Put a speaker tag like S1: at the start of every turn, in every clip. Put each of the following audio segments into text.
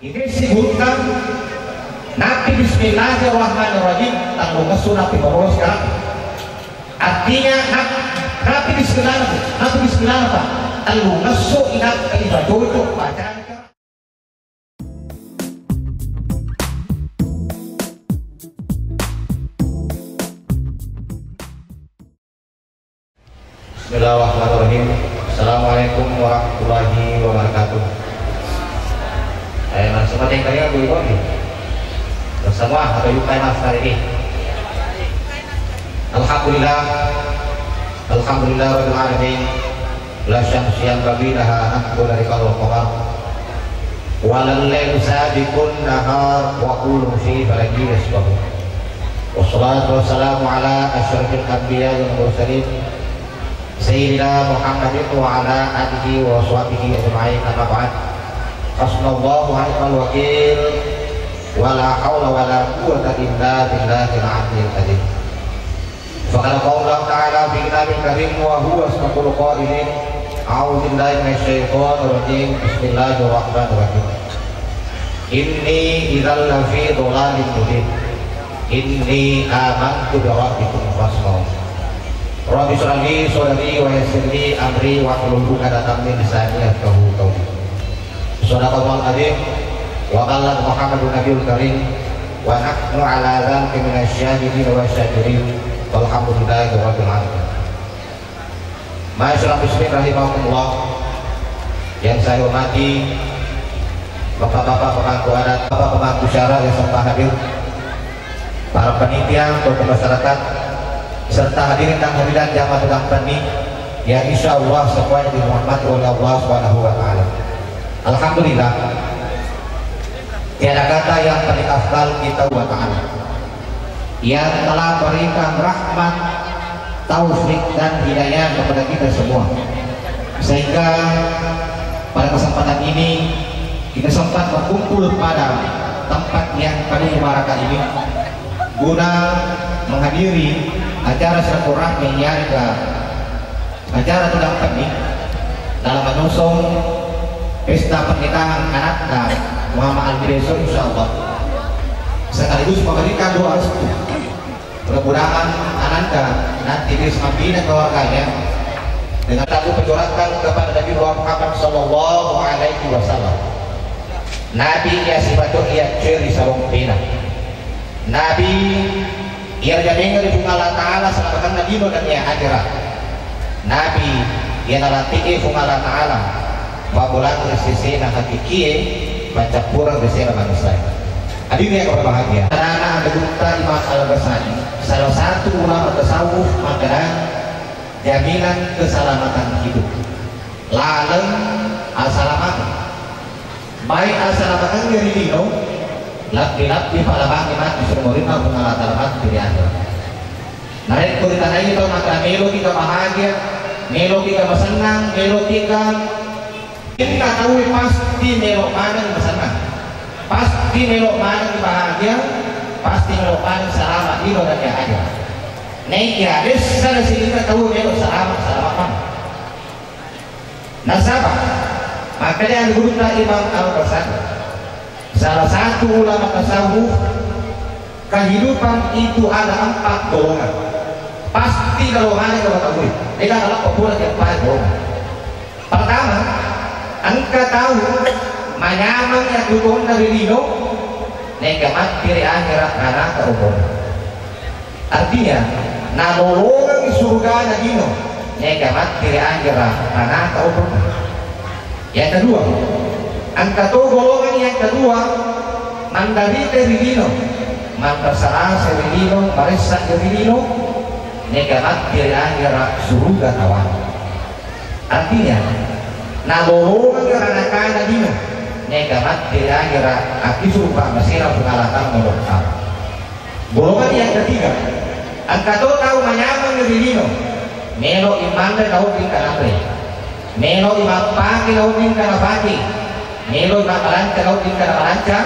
S1: Ini disebutkan Nabi Bismillahirrahmanirrahim tanggung kesunah diboros sekarang. Artinya Nabi Bismillah apa? Tanggung kesu ingat ibadah itu bacaan. Bismillahirrahmanirrahim. Assalamualaikum warahmatullahi wabarakatuh. Seperti yang kalian boleh bagi bersama atau yukai mas hari ini. Alhamdulillah rabbil alamin. La syamsiyan bagi laha anqul dari kalau qamar walal lail sabiqun nahar wa kullu fi falaki yasbahu. Wassalatu wassalamu ala asyrafil anbiya wal mursalin sayyidina Muhammadin wa ala alihi wa sahbihi ajma'in. Amma ba'd. Hasbunallahu wa ni'mal wakil wa la haula wa la quwwata illa billahil aliyyil azim. Faqala qawla ta'ala fi kitabil karim wa huwa asdaqul qailin. A'udzu billahi minasyaitonir rajim. Bismillahirrahmanirrahim. Inni idzal lafi dhalalin mubin. Inni amantu bi rabbikum fasma'un. Rabbi shrah li sadri wa yassir li amri wa hlul 'uqdatam min lisani yafqahu qawli. Shadaqallahul azim wa qala Muhammadun nabiyul karim wa nahnu ala dzalika minasyahidin wa syakirin walhamdulillahi rabbil alamin. Ma'asyiral muslimin rahimakumullah, yang saya hormati bapak-bapak pemangku adat, bapak pemangku syara yang serta hadir, para panitia untuk masyarakat serta hadirin dan hadirat jamaah sedang tani yang insya Allah semuanya dirahmati oleh Allah Subhanahu wa Ta'ala. Alhamdulillah, tiada kata yang paling afdal kita wa ta'ala yang telah berikan rahmat, taufik dan hidayah kepada kita semua, sehingga pada kesempatan ini kita sempat berkumpul pada tempat yang paling mubarak ini guna menghadiri acara silaturahmi niaga acara sedang penting dalam menyusun pesta pernikahan anaknya Muhammad Al-Bireso insyaallah, sekaligus memberikan doa restu mudah-mudahan anaknya nanti bisa membina keluarganya dengan lagu penjurakan kepada Nabi Muhammad sallallahu alaihi wasallam. Nabi ya sifatnya ia ciri sarung pina Nabi ia jamingan di Allah Ta'ala selamakan Nabi dan ia akhirat. Nabi ia nalatiki Allah Ta'ala babulan resisi na hakikie baca kurang resisi na manusia. Hadirin yang berbahagia, karena ada Dr. Imam Al-Ghazali, salah satu ulama tasawuf makanan jaminan keselamatan hidup. Lalem al-salamatan, baik al-salamatan dari dino lap-lap di palabang imat disuruh murid aku ngalat-alamat diri anda. Naik kuritan aja itu maka melo kita bahagia, melo kita bersenang, melo kita tahu pasti melo mana bersenang, pasti melo mana bahagia, pasti melo mana selamat di dan yang ada. Naik ya, desa sini kita tahu melo selamat mana. Nasabah, makanya guru Imam Al-Ghazali, salah satu ulama tasawuf, kehidupan itu ada 4 golongan. Pasti golongannya kalau tahu. Ini adalah populer yang paling golongan. Pertama, engkau tahu manyaman yang dukung dari dino, negamat diri akhirat anak terumur. Artinya, golongan di surga ada dino, negamat diri akhirat anak terumur. Yang kedua, angka tuh golongan yang kedua mandari dari dino mantasara dari dino barisan dari dino negamat diri akhirat surga awan. Artinya golongan karena kana dino negamat diri akhirat api surga masira pengalatan melokal. Golongan yang ketiga angka tuh tahu manyaman dari dino melo iman dan tahu tingkah apa melo iman pagi tahu tingkah pagi melo bakalan kalau tinggal lancar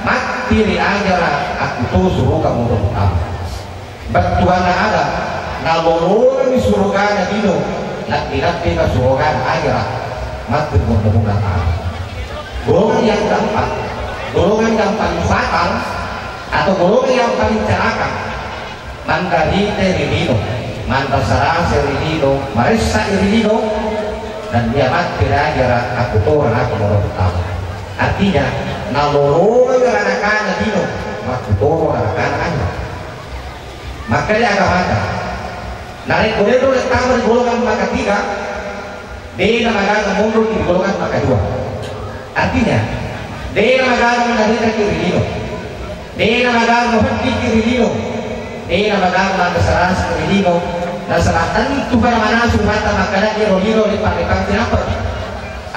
S1: mak diri aja aku tuh suruh kamu berdoa batuan ada nalolong di surga ada dino laki-laki ke surga akhirat mak berdoa golongan yang keempat golongan yang paling fatal atau golongan yang paling celaka. Man kahite rilino, man basarase rilino, marissa rilino, dan dia mati raja aku toran aku mau tahu. Artinya naloro anak-anak dino, aku toran anak-anak. Maka dia agak mata. Narik boleh dulu tahu di golongan maka tiga, dia agak mundur di golongan maka dua. Artinya dia agak menderita kiri rilino, dia agak menghenti kiri rilino. Dia namagang magkasaran sa Pilipino na salatan ito pa naman ang sumata magkala ni Rolino ni Pangipang Tinapag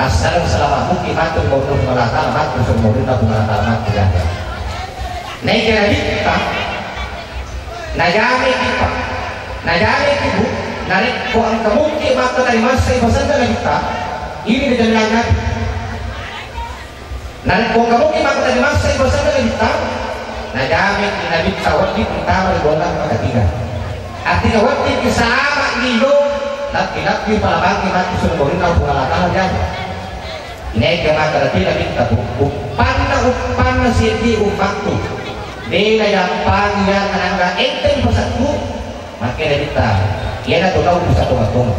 S1: asal selama mungkin matur maupun melata matur semurin na pumalata matur ganda naik kita nagami kita ibu narik ko ang kamungki maka dari masa ibasan na kita ini dijadikan natin narik ko ang kamungki maka dari masa ibasan na kita nagamit inabit sa wakit ng tama ng bolang makatiga at tinawakit isama nilo at pinapil palabang imat isunurin ang pungalatan dyan inaig ka makarating nabit na upan na siyeti umakto di na yung pangyan na nga enteng pasatko makinabit na yan na tunaw po sa tumatong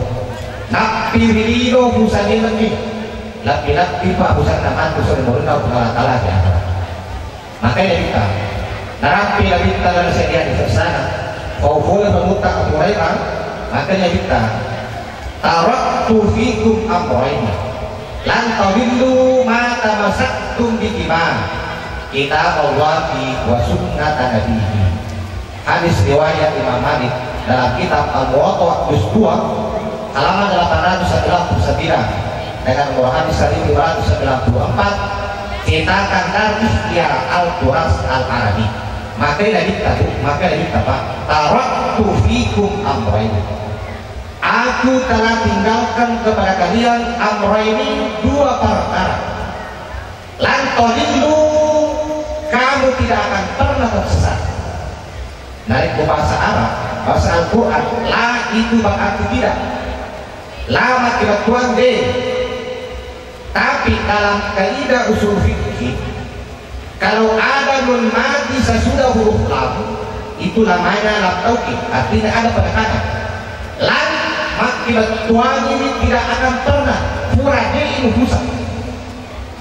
S1: napirilo po sa nilang ni lapi-lapi pa po sa naman po sa isunurin ang pungalatan dyan makinabit na narampi na bita na sa diyan sa sana paufulan mamutak at mereka makanya kita taraktu fikum amrayn lan tadillu ma tamassaktum bihimaa kitab Allah wa sunnat nabihi. Hadis riwayat Imam Malik dalam kitab Al-Muwatta juz 2 halaman 889 dengan nomor hadis 1594 kita akan darus ya Al-Quras Al-Arabi. Maka dari Pak taraktu fikum amrayn aku telah tinggalkan kepada kalian amraini dua perkara lan tadillu kamu tidak akan pernah tersesat. Narik ke bahasa Arab bahasa Al-Quran la itu berarti tidak lama tidak tuan deh tapi dalam kaidah usul fikih kalau ada nun mati sesudah huruf lam itu namanya lam taukid artinya ada penekanan lam makibat tuan ini tidak akan pernah puradeimu busak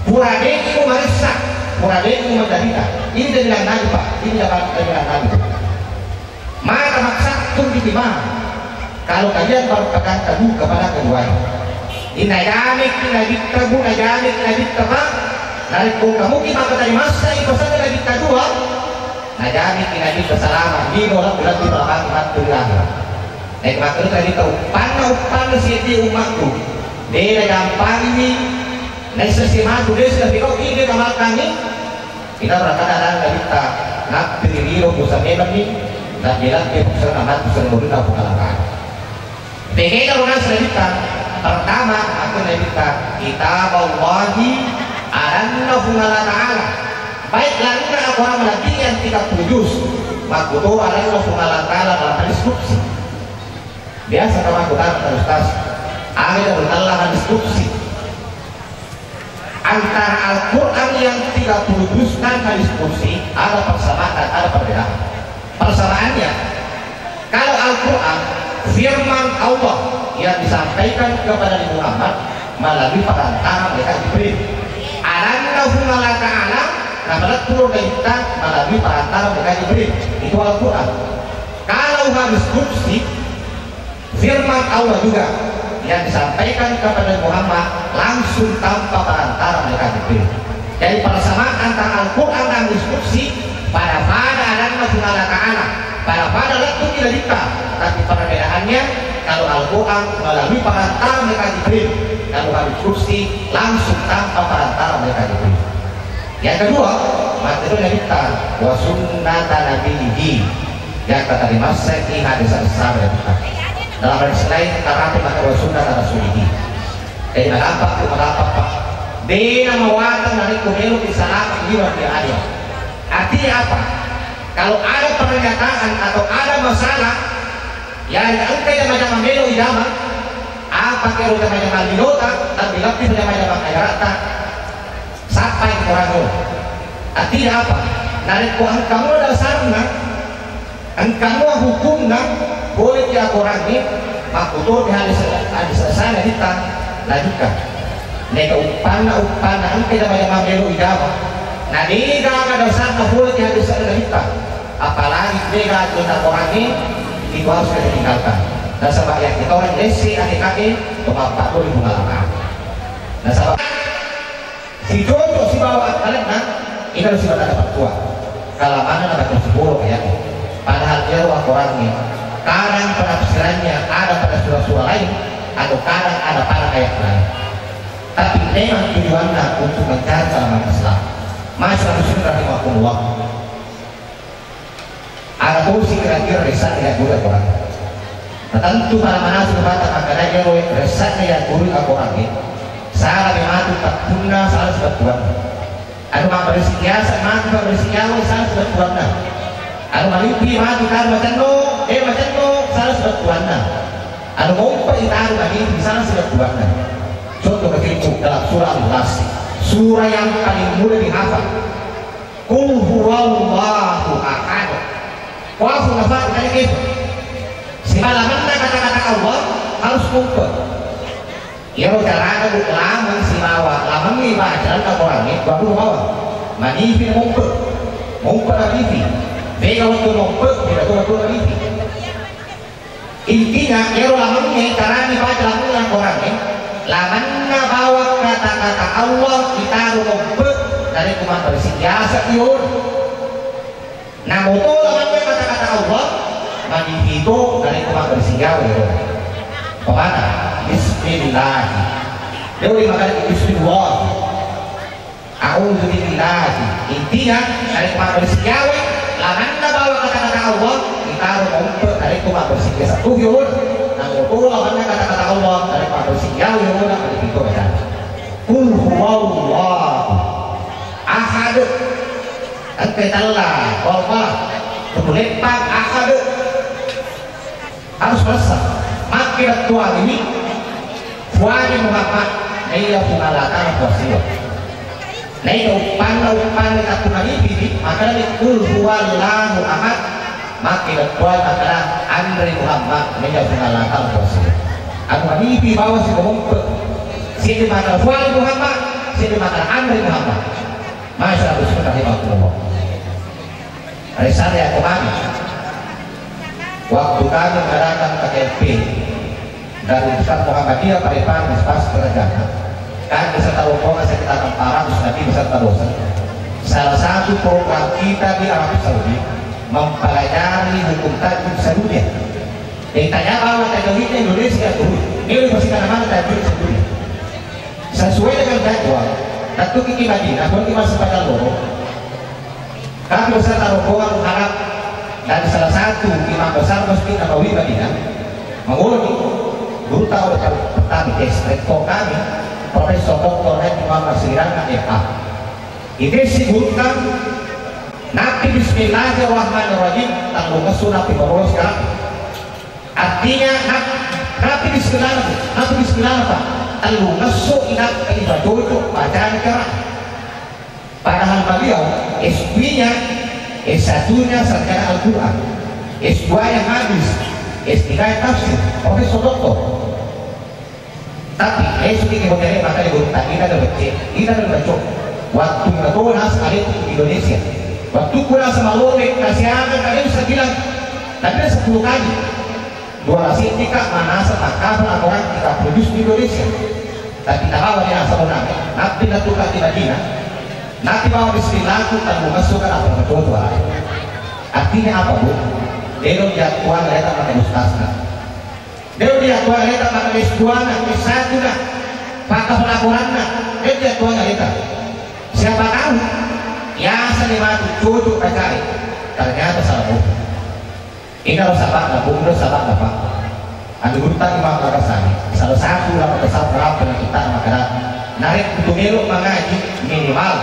S1: puradeimu marisak puradeimu menderita ini dari Nabi Pak ini dari Nabi maka maksudnya ditimang kalau kalian berpegang teguh kepada keduanya inayamik inabit teguh inayamik inabit teguh narik kung kamuki maka dari masa ipasan na nabit kadua nagamit kinabit kasalaman di nolang ulang di palabang matulanga naik makro tadi tahu upan siya di umakku di nagampang ini naisasimaku di sila pikaw ini kamal kami kita berangkat ada nabita napiriro po sa melang ni na bilang kayo sa naman po sa namurin na pungalangan pingin na rin sa nabita pertama ako nabita kitab Allahi arannahu ta'ala baik lainnya orang lagi yang tidak juz makutu arannahu ta'ala dalam hadis qudsi biasa kalau aku tanya Ustaz ada bertalah hadis qudsi antara Al-Quran yang 30 juz dan hadis qudsi ada persamaan dan ada perbedaan. Persamaannya kalau Al-Quran firman Allah yang disampaikan kepada Nabi Muhammad melalui perantara mereka Jibril arannahu ta'ala nah turun dari kita melalui perantara mereka Jibril itu Al-Quran. Kalau hadis qudsi firman Allah juga yang disampaikan kepada Muhammad langsung tanpa perantara mereka Jibril. Jadi persamaan antara Al-Quran dan hadis qudsi pada arannahu ta'ala pada itu tidak dikta tapi perbedaannya kalau Al-Quran melalui perantara mereka Jibril kalau hadis qudsi langsung tanpa perantara mereka Jibril. Yang kedua materi dikta wa sunnat nabihi yang kata di masa ini hadis sahabat dalam hadis lain karena maka wa sunnat rasulihi jadi melapak Pak dia mewatan dari kumelu di salam jiwa dia ada artinya apa kalau ada pernyataan atau ada masalah yang angka yang macam melo idama apa kira macam minota dan dilapis macam ayarata sampai kurang Artinya apa? Narik ko ang kamu dasar na, ang kamu hukum na, boleh dia kurangi, makutur di hadis sana kita lanjutkan. Neka upana ang kita banyak mamelu idama. Nah dia ada dasar na boleh di hadis sana kita. Apalagi dia ada kurangi, itu harus kita tinggalkan. Dan sebab yang kita orang desi adik-adik, tumapak boleh bunga. Nah sebab si Jojo si bawa kalian nah ini harus dapat tua kalau mana dapat 10 ayatnya padahal dia orangnya kadang penafsirannya ada pada surah-surah lain atau kadang ada pada ayat lain tapi memang tujuannya untuk mencari salaman Islam. Masyarakat muslim rahimahumullah ada kursi kira-kira riset dengan guru Al-Quran tentu para manasik berkata makanya risetnya yang guru Al-Quran salah mematu tak guna salah sebatuan anu mak berisikiasa mati berisikiawa salah sebatuan anu malipi mati kan macam no salah sebatuan anu ngumpet itaru malipi salah sebatuan contoh kecil dalam surah Al-Ikhlas surah yang paling mudah dihafal qul huwallahu ahad wafu nafat kali gitu simalamanna kata-kata Allah harus ngumpet. Ya cara ada lama si bawa, lama ni baca tak orang ni, baru bawa. Manifi mumpet manifi. Bega waktu mumpet, tidak tu manifi. Intinya, ya lama ni cara ni baca lama orang ni, lama na bawa kata-kata Allah kita mumpet dari kuman bersiasa iur. Namun tu lama ni kata-kata Allah, manifi itu dari kuman bersiasa iur. Kemana? Bismillah. Dia boleh makan Bismillah. A'udzubillah. Intinya dari kemana bersiawe, laman bawa kata-kata Allah, kita harus ngumpet dari kemana bersiawe satu yun. Namun itu laman kata-kata Allah dari kemana bersiawe yun, akan dipikir baca. Qul huwallahu ahad. Angkatlah, Allah. Kemudian ahad. Harus selesai. Makin tua ini wajib Muhammad ia pengalatan wasilah ia upan aku nalipi maka ini kul huwallahu ahad makin tua maka Andre Muhammad ia pengalatan wasilah aku nalipi bawa si pemumpet sini maka wali Muhammad sini maka Andre Muhammad masyarakat bismillahirrahmanirrahim. Hari saya kemarin waktu kami mengadakan KKP dari Ustaz Muhammadiyah Parepare Pas Kerajaan kan beserta rombongan sekitar 400 nabi beserta dosen. Salah satu program kita di Arab Saudi mempelajari hukum tajwid sedunia. Ditanya bahwa tajwid Indonesia dulu ini universitas mana tajwid sedunia sesuai dengan jadwal tentu kiki Madinah pun kita sepadan loro kami beserta rombongan mengharap dari salah satu imam besar Masjid Nabawi Madinah mengulangi guru tahu kami rektor kami Profesor Dr. Muhammad Sirana FA ini si guru Nabi Bismillahirrahmanirrahim tanggung kesu Nabi Baros sekarang artinya Nabi Bismillah tanggung kesu ingat ibadah bacaan kerang padahal beliau S2-nya S1-nya sarjana Al-Quran S2 yang habis S3 yang tafsir Profesor Doktor tapi S3 kemudian maka dibutuhkan kita ada baca waktu mengenal sekali di Indonesia waktu kurang sama lorek kasihan kalian bisa bilang tapi 10 kali 2 tika mana sepakat orang kita produce di Indonesia tapi tak bawa dia asal nama Nabi lakukan di Madinah Nabi bawa Bismillah itu tanggung masukkan apa betul artinya apa bu? Dia jatuhan mereka pakai ustazna dia jatuhan mereka pakai S2-na S1-na pakai pelaporan-na dia jatuhan mereka siapa tahu ya selima cucu pecari ternyata salah bu ini harus sabar bu harus sabar pak anu hutang imam Al-Ghazali salah satu lama besar berapa kita makanan narik untuk elok mengaji minimal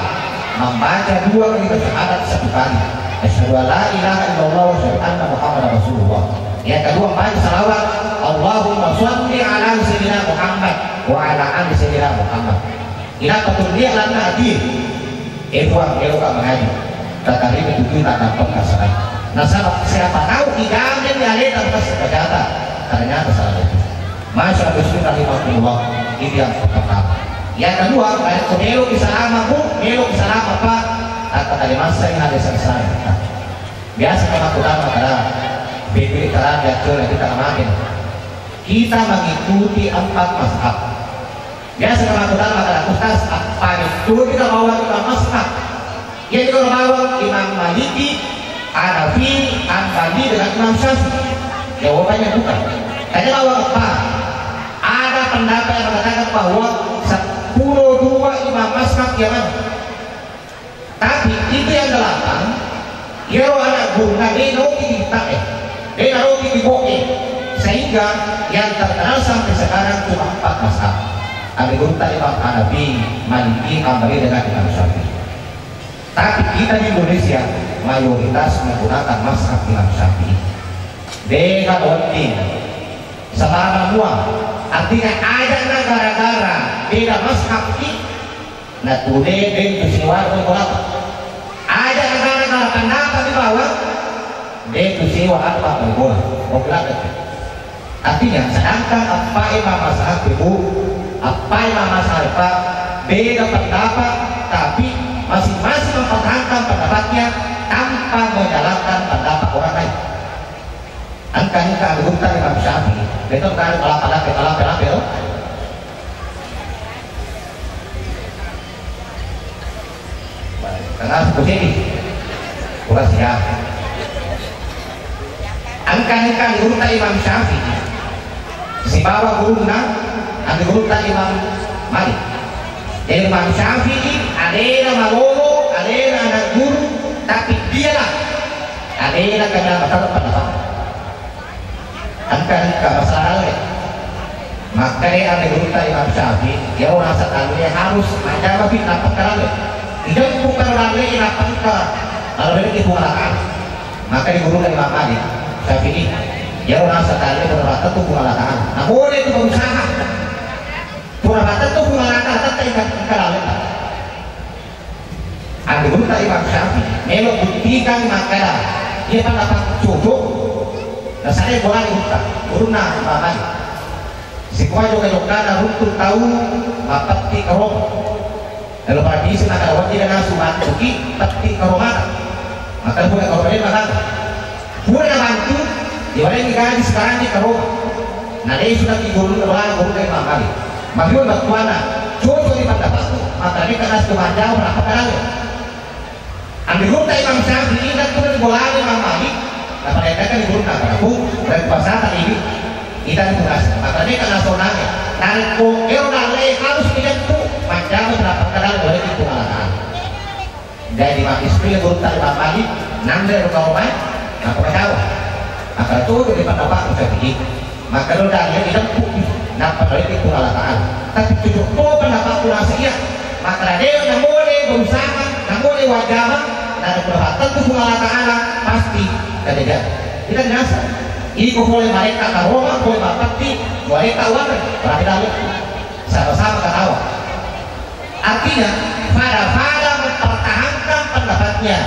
S1: membaca 2 kali syahadat 1 kali asyhadu an la ilaha illallah wa asyhadu anna muhammadar rasulullah yang kedua membaca salawat Allahumma sholli ala sayyidina Muhammad wa ala ali sayyidina Muhammad ila betul dia lana hadir Ewa melo ka mengaji tatari begitu tak dapat kasaran. Nah siapa tahu dijamin ya ada atas kejahatan ternyata salah itu. Masya Allah ini yang pertama. Yang kedua kayak melo bisa lama bu, melo bisa lama pak. Kata dari masa yang ada selesai. Biasa kalau utama karena bebek karena dia kita makin. Kita mengikuti 4 mazhab. Biasa kalau utama karena ustaz apa itu kita bawa kita mazhab. Yang kita bawa Imam Maliki, Hanafi, Hanbali dengan Imam Syafi'i. Jawabannya bukan. Tanya bawa apa? Ada pendapat yang mengatakan bahwa 10-2 imam mazhab yang mana? Tapi itu yang 8 ya anak guna dia roti dia roti diboke sehingga yang terkenal sampai sekarang cuma 4 mazhab. Ada guna Imam Hanafi, Maliki, Hanbali dengan Imam Syafi'i. Tapi kita di Indonesia mayoritas menggunakan mazhab Imam Syafi'i. Dengan roti selama semua artinya ada negara-negara beda mazhab ini nah tude dan tusiwa berapa ada negara-negara pendapat di bawah dan tusiwa apa berapa artinya sedangkan apa imam mazhab ibu apa imam mazhab beda pendapat tapi masing-masing mempertahankan pendapatnya tanpa menjalankan pendapat orang lain. Angkanya keanggutan Imam Syafi'i itu kan kalap-kalap itu karena seperti ini bukan siap angkanya keanggutan Imam Syafi'i si bawa guruna keanggutan Imam Malik jadi Imam Syafi'i ada malolo ada anak guru tapi dialah ada kena pendapat angka masalah maka dia ada guru Imam Syafi'i dia merasa kalian harus menjaga fitnah perkara tidak bukan orang lain apa kita kalau ini dibuangkan maka di guru Imam Malik Syafi'i dia merasa kalian berkata itu buangkan nah boleh itu berusaha berkata itu buangkan tetap ikat kalau ada guru Imam Syafi'i melok buktikan maka dia pendapat cukup nah saya boleh dibuka uruna makan si kuah juga ada runtuh tahu mapati kerong lalu pada isi nak awak tidak nasuhan suki pati keromata maka boleh kalau boleh makan boleh bantu di mana ini gaji sekarang di kerong nah dia sudah digulung ke belakang guru dari makan maksudnya bagaimana coba di pendapat maka dia kena setuhan jauh berapa kali ambil guru Imam Syafi'i dan kemudian boleh Imam Malik nah mereka kan digunakan aku dan pasal ini kita digunakan makanya kan nasionalnya dan orang lain harus dilentu macam berapa kadang boleh digunakan dari mati sepuluh guru tak Malik nanda kau main aku tahu maka itu dari pendapat Syafi'i maka lo dah dia dilentu dapat boleh digunakan tapi tujuh pendapat kurasinya maka dia yang boleh berusaha yang boleh wajah dan berhati tentu Allah pasti tidak tidak biasa ini boleh mereka karoma boleh bapakti mereka warna berarti dalam sama-sama ketawa artinya pada mempertahankan pendapatnya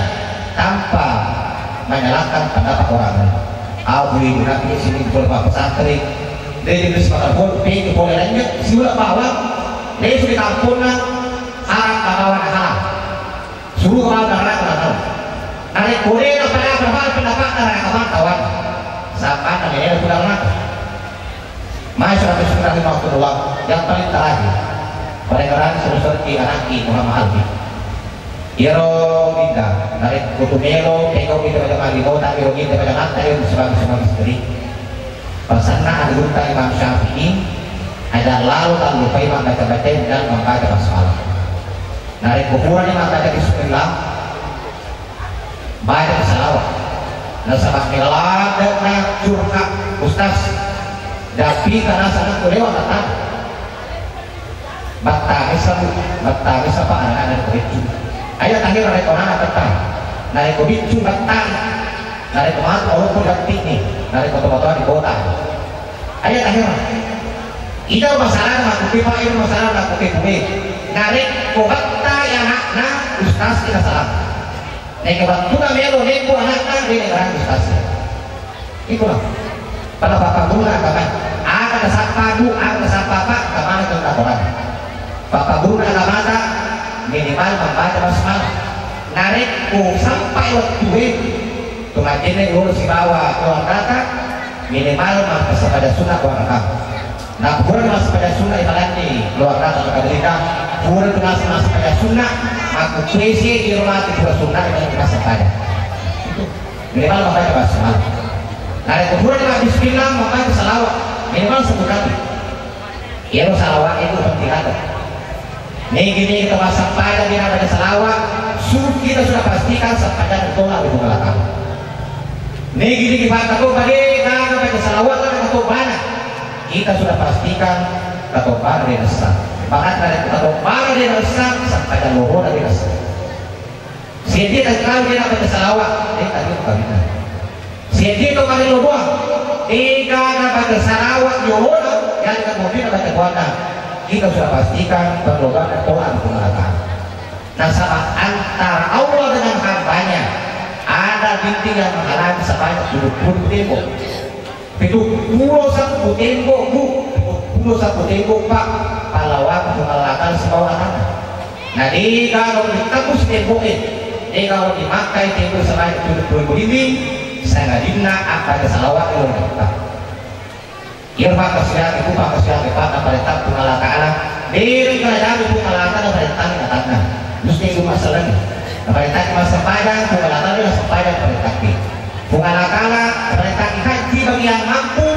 S1: tanpa menyalahkan pendapat orang lain Abu Ibu Nabi sini boleh bapak santri dia jenis makan boleh boleh lainnya siulah bawa dia sudah tampungan haram kawan haram suruh kawan darah kawan narik boleh pada berapa pendapat darah kawan sampai namanya sudah lama masyarakat sudah 50 yang paling terakhir orang-orang seperti anaki Muhammad Alfi Iro Minda narik kutumelo keko kita pada mali kota Iro kita pada mata yang sebab istri pasana ada guru Imam Syafi'i ada lalu tak lupa Imam baca-baca dan membaca masalah narik kuburannya maka bismillah baca salawat nasabah milad dan curhat ustaz tapi karena sangat kelewat datang battangis apa anak-anak begitu ayat akhir narik orang datang narik begitu datang narik kemana orang pun ganti nih narik foto-foto di kota ayat akhir itu masalah nak kupi masalah nak kupi narik kobatta yang nak ustaz kita salah. Nek waktu na melo nek bu anak na dia ngarang ustaz. Itulah. Pada bapak guna kapan? Ada sapa bu, ada sapa pak, kemana tentang orang. Bapak guna kemana? Minimal membaca basmalah. Narik sampai waktu itu. Kematiannya urus si bawah keluar kata minimal masih pada sunnah keluar kata. Nah kurang masih pada sunnah ibaratnya keluar kata kepada kurang masih pada sunnah aku puisi di rumah itu sunnah itu masih pada itu minimal membaca basmalah. Nah itu kurang bismillah membaca salawat minimal 10 kali. Ya salawat itu penting ada. Nih gini kita masuk pada dia pada salawat kita sudah pastikan sepanjang tolak di belakang. Nih gini kita tahu bagi karena baca salawat kan tahu mana kita sudah pastikan tahu pada di dasar. Maka dari tahu pada di dasar sampai dan luhur dari dasar. Siapa tak tahu dia baca salawat dia tadi kami. Siapa itu kali luhur jika baca salawat luhur yang kemudian baca kuota kita sudah pastikan perlombaan tolak di belakang. Nah sama antara Allah dengan hambanya ada bintik yang menghalangi sebanyak 20 tembok. Itu pulau satu tembok bu, pulau satu tembok pak. Pahlawan mengalahkan semua anak. Nah di kalau ditembus tembok ini, kalau dimakai tembok sebanyak 20 ini, saya nggak dina apa kesalawat yang kita. Ya pak kasihan itu pak kasihan pak apa letak mengalahkan anak. Dari kerajaan itu mengalahkan apa letak katanya. Terus itu masalahnya. Perintah masa padang, pengalatan adalah sepadan perintah ini. Pengalakala perintah haji bagi yang mampu,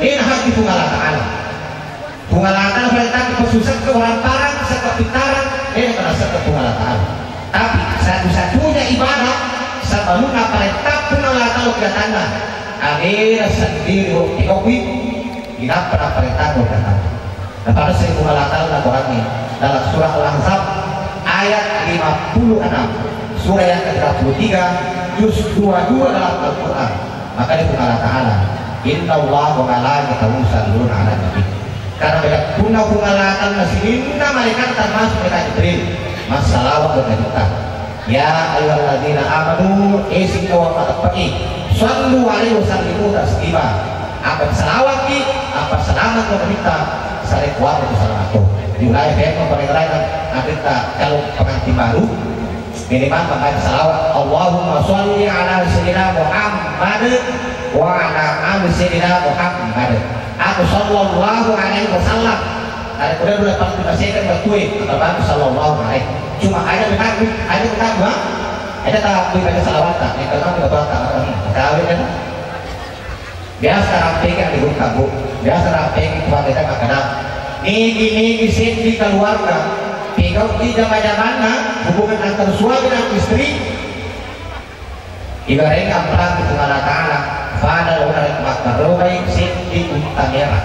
S1: ini haji pengalakala. Pengalakala perintah dipersusah ke orang parang, sekepitaran, ini terasa ke pengalakala. Tapi satu-satunya ibadah sebelumnya perintah pengalakala kedatangan. Akhirnya sendiri dikopi, tidak pernah perintah kedatangan. Dan pada seri pengalakala orangnya dalam surah Al-Ahzab ayat 56. Surah yang ke-33 juz 22 dalam Al-Quran. Maka dia Allah Ta'ala Inna Allah wa malaikatahu yusholluna 'alan nabi. Karena banyak punah-punah masih malaikat termasuk mereka Jibril masalawat berkata ya ayyuhalladzina amanu isinu wa taqi sallu alaihi wasallimu taslima. Apa salawat ki apa selamat kita sare kuat itu selamat di wilayah yang pemerintah kita kalau pengantin baru minimal membaca salawat Allahumma sholli ala sayyidina Muhammad wa ala ali sayyidina Muhammad aku sallallahu alaihi wasallam. Ada udah pas dibacakan bertuih terbantu sallallahu alaihi. Cuma ada tak baca salawat tak yang kedua betul tak kawin kan biasa rapikan di buka bu biasa rapikan tuan kita makanan ini di keluarga. Kalau di zaman-zamannya hubungan antara suami dan istri ibaratnya perang di Allah Ta'ala pada orang makrobai siti utamera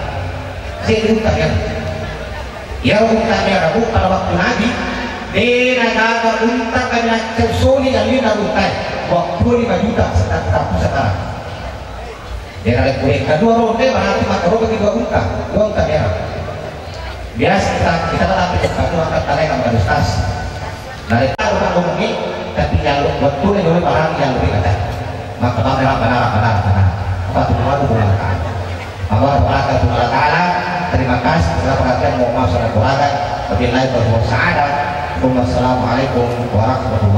S1: ya utamera bu pada waktu Nabi dia naga unta kena tersoni dan dia untai waktu 5 juta sekarang dia ada kue kedua ronde berarti makrobai kedua unta merah. Biasa kita tetap itu akan tarik sama ustaz. Dari tahu kan umumnya, tapi yang betul yang barang yang lebih kata. Maka benar. Apa tuh mau bukan? Allah Taala terima kasih telah perhatian mau masalah keluarga. Wabillahi taufiq wal hidayah. Wassalamualaikum warahmatullahi wabarakatuh.